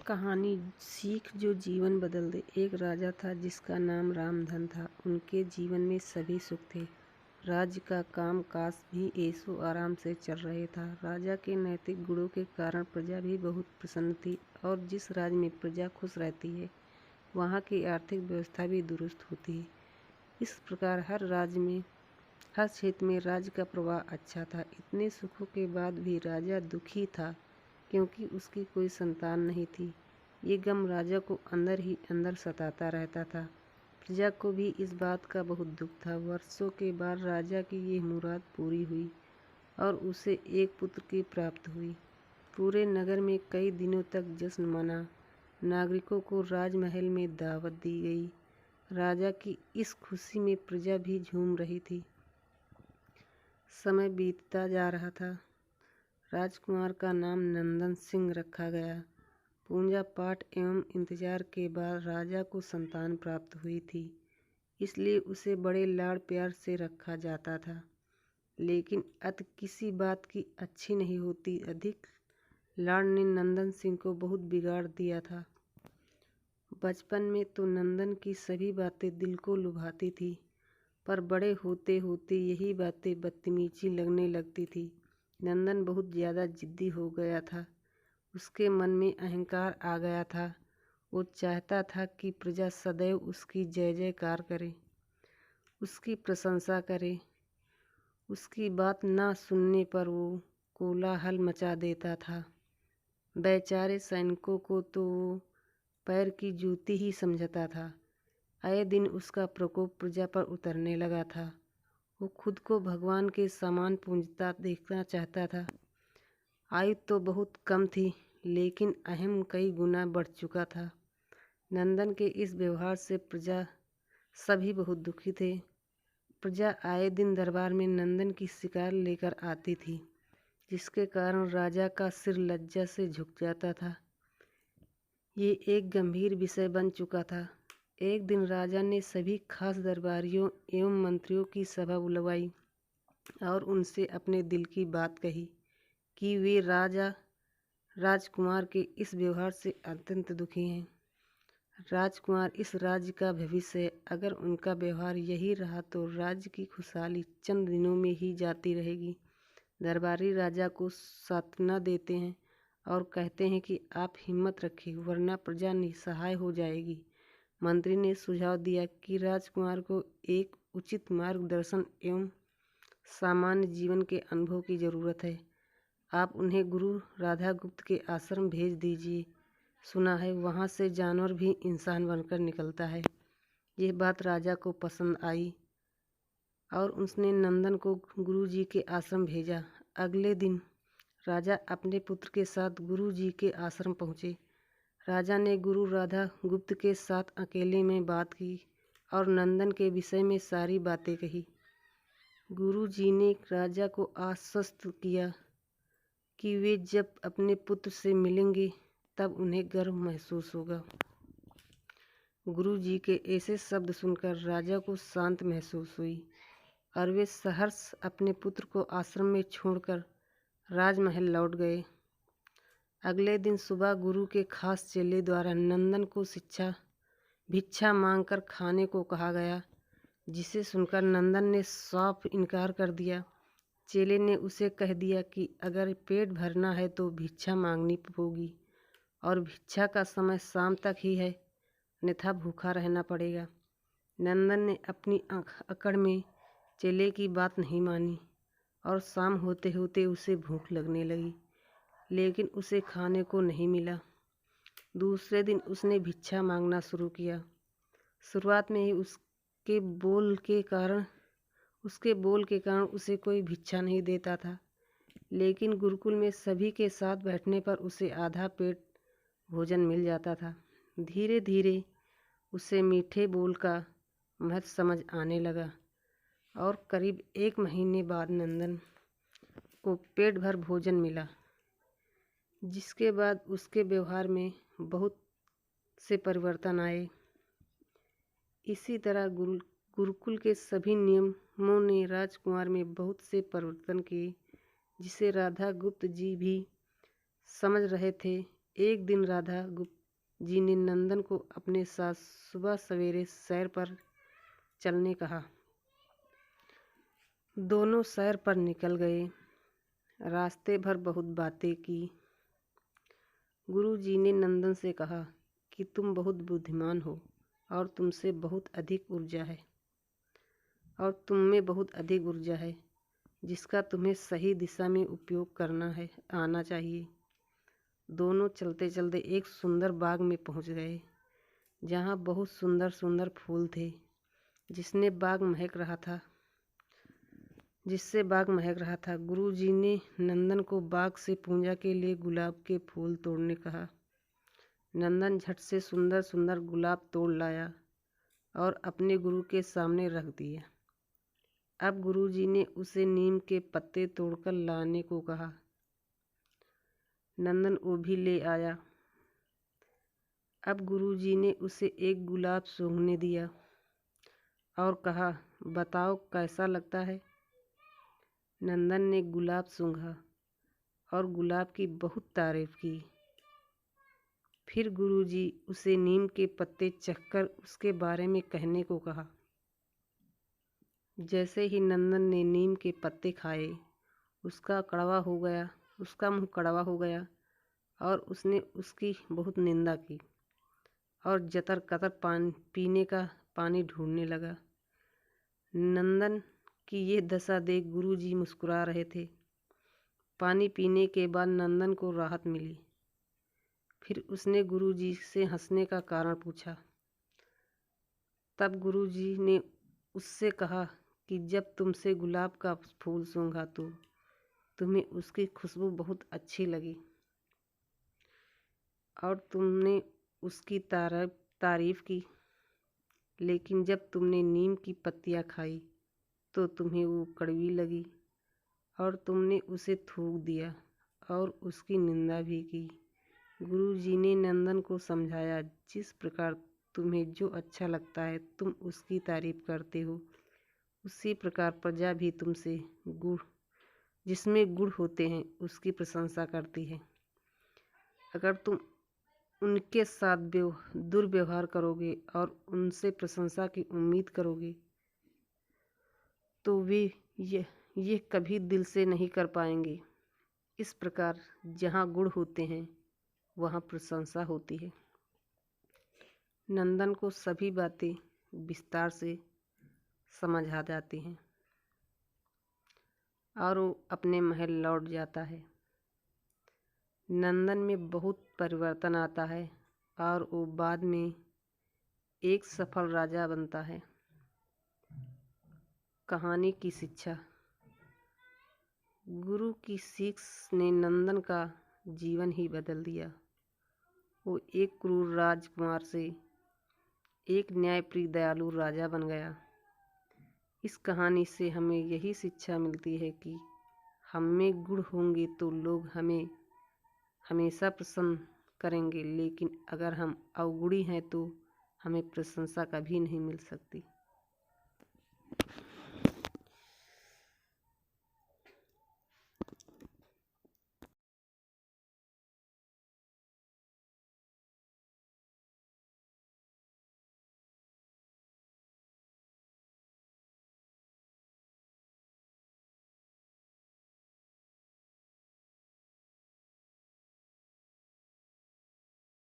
कहानी सीख जो जीवन बदल दे। एक राजा था जिसका नाम रामधन था। उनके जीवन में सभी सुख थे। राज्य का काम काज भी ऐशो आराम से चल रहे था। राजा के नैतिक गुणों के कारण प्रजा भी बहुत प्रसन्न थी और जिस राज्य में प्रजा खुश रहती है वहाँ की आर्थिक व्यवस्था भी दुरुस्त होती है। इस प्रकार हर राज्य में हर क्षेत्र में राज्य का प्रवाह अच्छा था। इतने सुखों के बाद भी राजा दुखी था क्योंकि उसकी कोई संतान नहीं थी। ये गम राजा को अंदर ही अंदर सताता रहता था। प्रजा को भी इस बात का बहुत दुख था। वर्षों के बाद राजा की ये मुराद पूरी हुई और उसे एक पुत्र की प्राप्त हुई। पूरे नगर में कई दिनों तक जश्न मना। नागरिकों को राजमहल में दावत दी गई। राजा की इस खुशी में प्रजा भी झूम रही थी। समय बीतता जा रहा था। राजकुमार का नाम नंदन सिंह रखा गया। पूजा पाठ एवं इंतजार के बाद राजा को संतान प्राप्त हुई थी, इसलिए उसे बड़े लाड़ प्यार से रखा जाता था। लेकिन अत किसी बात की अच्छी नहीं होती। अधिक लाड़ ने नंदन सिंह को बहुत बिगाड़ दिया था। बचपन में तो नंदन की सभी बातें दिल को लुभाती थी, पर बड़े होते होते यही बातें बदतमीजी लगने लगती थी। नंदन बहुत ज़्यादा जिद्दी हो गया था। उसके मन में अहंकार आ गया था। वो चाहता था कि प्रजा सदैव उसकी जय जयकार करे, उसकी प्रशंसा करे। उसकी बात ना सुनने पर वो कोलाहल मचा देता था। बेचारे सैनिकों को तो वो पैर की जूती ही समझता था। आए दिन उसका प्रकोप प्रजा पर उतरने लगा था। वो खुद को भगवान के समान पूजता देखना चाहता था। आयु तो बहुत कम थी, लेकिन अहम कई गुना बढ़ चुका था। नंदन के इस व्यवहार से प्रजा सभी बहुत दुखी थे। प्रजा आए दिन दरबार में नंदन की शिकायत लेकर आती थी, जिसके कारण राजा का सिर लज्जा से झुक जाता था। ये एक गंभीर विषय बन चुका था। एक दिन राजा ने सभी खास दरबारियों एवं मंत्रियों की सभा बुलवाई और उनसे अपने दिल की बात कही कि वे राजकुमार के इस व्यवहार से अत्यंत दुखी हैं। राजकुमार इस राज्य का भविष्य है। अगर उनका व्यवहार यही रहा तो राज्य की खुशहाली चंद दिनों में ही जाती रहेगी। दरबारी राजा को सांत्वना देते हैं और कहते हैं कि आप हिम्मत रखें, वरना प्रजा निसहाय हो जाएगी। मंत्री ने सुझाव दिया कि राजकुमार को एक उचित मार्गदर्शन एवं सामान्य जीवन के अनुभव की जरूरत है। आप उन्हें गुरु राधागुप्त के आश्रम भेज दीजिए। सुना है वहाँ से जानवर भी इंसान बनकर निकलता है। यह बात राजा को पसंद आई और उसने नंदन को गुरु जी के आश्रम भेजा। अगले दिन राजा अपने पुत्र के साथ गुरु जी के आश्रम पहुँचे। राजा ने गुरु राधा गुप्त के साथ अकेले में बात की और नंदन के विषय में सारी बातें कही। गुरु जी ने राजा को आश्वस्त किया कि वे जब अपने पुत्र से मिलेंगे तब उन्हें गर्व महसूस होगा। गुरु जी के ऐसे शब्द सुनकर राजा को शांत महसूस हुई और वे सहर्ष अपने पुत्र को आश्रम में छोड़कर राजमहल लौट गए। अगले दिन सुबह गुरु के खास चेले द्वारा नंदन को भिक्षा मांगकर खाने को कहा गया, जिसे सुनकर नंदन ने साफ इनकार कर दिया। चेले ने उसे कह दिया कि अगर पेट भरना है तो भिक्षा मांगनी होगी और भिक्षा का समय शाम तक ही है, अन्यथा भूखा रहना पड़ेगा। नंदन ने अपनी अकड़ में चेले की बात नहीं मानी और शाम होते होते उसे भूख लगने लगी, लेकिन उसे खाने को नहीं मिला। दूसरे दिन उसने भिक्षा मांगना शुरू किया। शुरुआत में ही उसके बोल के कारण उसे कोई भिक्षा नहीं देता था, लेकिन गुरुकुल में सभी के साथ बैठने पर उसे आधा पेट भोजन मिल जाता था। धीरे धीरे उसे मीठे बोल का महत्व समझ आने लगा और करीब 1 महीने बाद नंदन को पेट भर भोजन मिला, जिसके बाद उसके व्यवहार में बहुत से परिवर्तन आए। इसी तरह गुरुकुल के सभी नियमों ने राजकुमार में बहुत से परिवर्तन किए, जिसे राधा गुप्त जी भी समझ रहे थे एक दिन राधा गुप्त जी ने नंदन को अपने साथ सुबह सवेरे सैर पर चलने कहा। दोनों सैर पर निकल गए। रास्ते भर बहुत बातें की। गुरु जी ने नंदन से कहा कि तुम बहुत बुद्धिमान हो और तुमसे बहुत अधिक ऊर्जा है और तुम में बहुत अधिक ऊर्जा है जिसका तुम्हें सही दिशा में उपयोग करना है आना चाहिए। दोनों चलते चलते एक सुंदर बाग में पहुंच गए जहां बहुत सुंदर सुंदर फूल थे जिससे बाग महक रहा था। गुरु जी ने नंदन को बाग से पूजा के लिए गुलाब के फूल तोड़ने कहा। नंदन झट से सुंदर सुंदर गुलाब तोड़ लाया और अपने गुरु के सामने रख दिया। अब गुरु जी ने उसे नीम के पत्ते तोड़कर लाने को कहा। नंदन वो भी ले आया। अब गुरु जी ने उसे एक गुलाब सूंघने दिया और कहा, बताओ कैसा लगता है। नंदन ने गुलाब सूंघा और गुलाब की बहुत तारीफ की। फिर गुरु जी उसे नीम के पत्ते चखकर उसके बारे में कहने को कहा। जैसे ही नंदन ने नीम के पत्ते खाए उसका मुंह कड़वा हो गया और उसने उसकी बहुत निंदा की और जतर कतर पीने का पानी ढूंढने लगा। नंदन की ये दशा देख गुरु जी मुस्कुरा रहे थे। पानी पीने के बाद नंदन को राहत मिली। फिर उसने गुरु जी से हंसने का कारण पूछा। तब गुरु जी ने उससे कहा कि जब तुमसे गुलाब का फूल सूंघा तो तुम्हें उसकी खुशबू बहुत अच्छी लगी और तुमने उसकी तारीफ की, लेकिन जब तुमने नीम की पत्तियां खाई तो तुम्हें वो कड़वी लगी और तुमने उसे थूक दिया और उसकी निंदा भी की। गुरु जी ने नंदन को समझाया, जिस प्रकार तुम्हें जो अच्छा लगता है तुम उसकी तारीफ करते हो, उसी प्रकार प्रजा भी तुमसे जिसमें गुण होते हैं उसकी प्रशंसा करती है। अगर तुम उनके साथ दुर्व्यवहार करोगे और उनसे प्रशंसा की उम्मीद करोगे तो वे ये कभी दिल से नहीं कर पाएंगे। इस प्रकार जहाँ गुण होते हैं वहाँ प्रशंसा होती है। नंदन को सभी बातें विस्तार से समझ आ जाती हैं और वो अपने महल लौट जाता है। नंदन में बहुत परिवर्तन आता है और वो बाद में एक सफल राजा बनता है। कहानी की शिक्षा। गुरु की सीख ने नंदन का जीवन ही बदल दिया। वो एक क्रूर राजकुमार से एक न्यायप्रिय दयालु राजा बन गया। इस कहानी से हमें यही शिक्षा मिलती है कि हम में गुण होंगे तो लोग हमें हमेशा पसंद करेंगे, लेकिन अगर हम अवगुणी हैं तो हमें प्रशंसा कभी नहीं मिल सकती।